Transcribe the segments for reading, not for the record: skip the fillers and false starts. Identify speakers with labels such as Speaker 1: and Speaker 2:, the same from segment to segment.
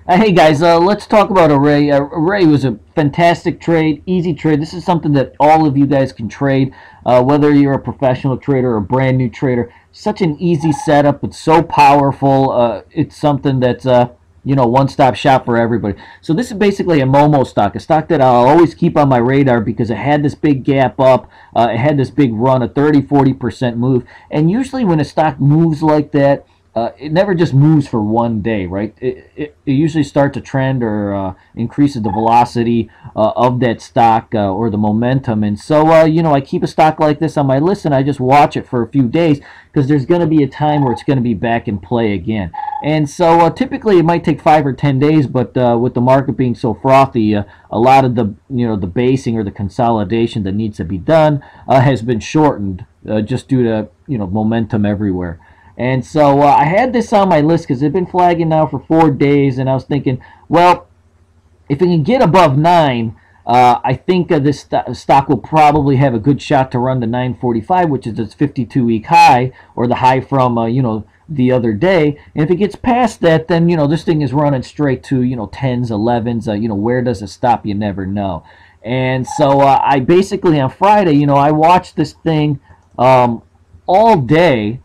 Speaker 1: Hey guys, let's talk about Array. Array was a fantastic trade, easy trade. This is something that all of you guys can trade, whether you're a professional trader or a brand new trader. Such an easy setup. It's so powerful. It's something that's one-stop shop for everybody. So this is basically a Momo stock, a stock that I'll always keep on my radar because it had this big gap up. It had this big run, a 30-40% move. And usually when a stock moves like that, it never just moves for one day, right? It usually starts a trend or increases the velocity of that stock or the momentum. And so, I keep a stock like this on my list and I just watch it for a few days because there's going to be a time where it's going to be back in play again. And so typically it might take 5 or 10 days, but with the market being so frothy, a lot of the basing or the consolidation that needs to be done has been shortened just due to momentum everywhere. And so I had this on my list because it's been flagging now for 4 days, and I was thinking, well, if it can get above 9, I think this stock will probably have a good shot to run to 945, which is its 52-week high, or the high from the other day. And if it gets past that, then this thing is running straight to 10s, 11s. Where does it stop? You never know. And so I basically on Friday, I watched this thing all day,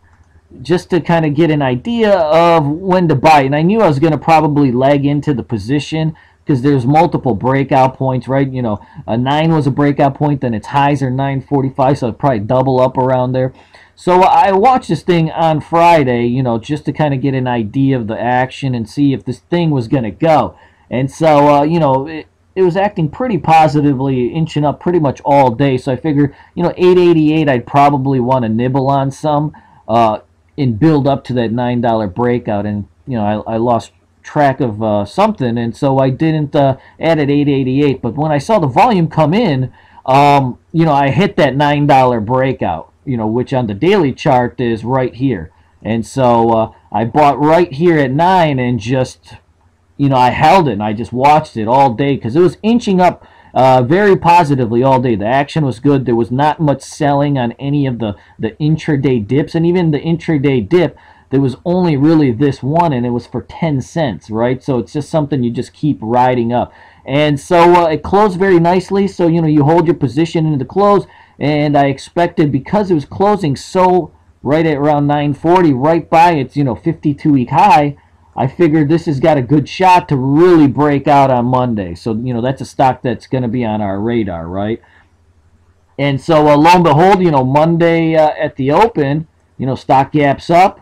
Speaker 1: just to kind of get an idea of when to buy. And I knew I was going to probably lag into the position because there's multiple breakout points, right? A 9 was a breakout point, then its highs are 945, so I'd probably double up around there. So I watched this thing on Friday, just to kind of get an idea of the action and see if this thing was going to go. And so, it was acting pretty positively, inching up pretty much all day. So I figured, 888, I'd probably want to nibble on some. And build up to that $9 breakout, and I lost track of something, and so I didn't add at 888. But when I saw the volume come in, I hit that $9 breakout, which on the daily chart is right here, and so I bought right here at 9 and just I held it and I just watched it all day because it was inching up very positively all day. The action was good. There was not much selling on any of the intraday dips, and even the intraday dip, there was only really this one, and it was for 10 cents, right? So it's just something you just keep riding up. And so it closed very nicely. So you hold your position into the close, and I expected, because it was closing so right at around 940, right by its 52-week high, I figured this has got a good shot to really break out on Monday. So, that's a stock that's going to be on our radar, right? And so, lo and behold, Monday at the open, stock gaps up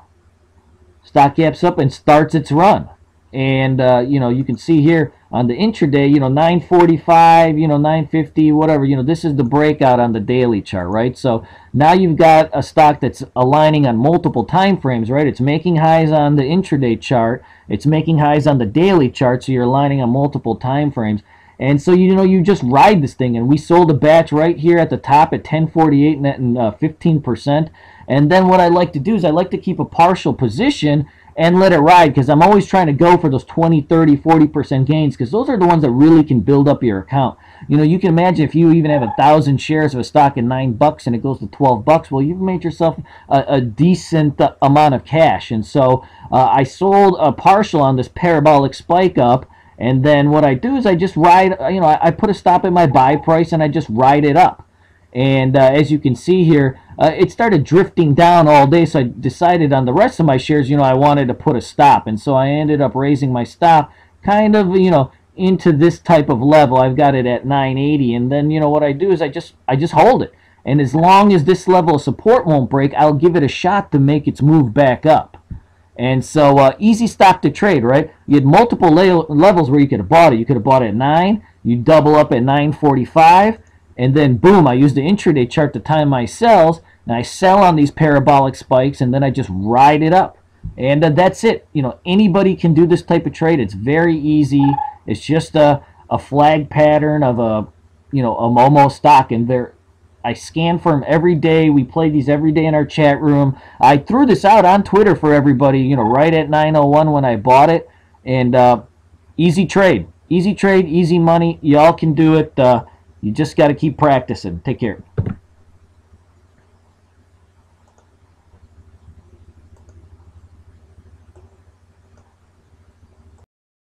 Speaker 1: and starts its run. And, you can see here on the intraday, 945, 950, whatever, this is the breakout on the daily chart, right? So now you've got a stock that's aligning on multiple time frames, right? It's making highs on the intraday chart. It's making highs on the daily chart, so you're aligning on multiple time frames. And so, you just ride this thing. And we sold a batch right here at the top at 1048 and 15%. And then what I like to do is I like to keep a partial position and let it ride, because I'm always trying to go for those 20, 30, 40% gains, because those are the ones that really can build up your account. You can imagine if you even have 1,000 shares of a stock at $9 and it goes to $12, well, you've made yourself a decent amount of cash. And so I sold a partial on this parabolic spike up, and then what I do is I just ride, I put a stop at my buy price and I just ride it up. And as you can see here, it started drifting down all day, so I decided on the rest of my shares, I wanted to put a stop. And so I ended up raising my stop kind of, into this type of level. I've got it at 980, and then, what I do is I just hold it. And as long as this level of support won't break, I'll give it a shot to make its move back up. And so easy stock to trade, right? You had multiple levels where you could have bought it. You could have bought it at 9, you double up at 945, and then boom, I use the intraday chart to time my sells, and I sell on these parabolic spikes, and then I just ride it up. And that's it. Anybody can do this type of trade. It's very easy. It's just a flag pattern of a Momo stock, and I scan for them every day. We play these every day in our chat room. I threw this out on Twitter for everybody, right at 9:01 when I bought it. And easy trade, easy money. Y'all can do it. You just got to keep practicing. Take care.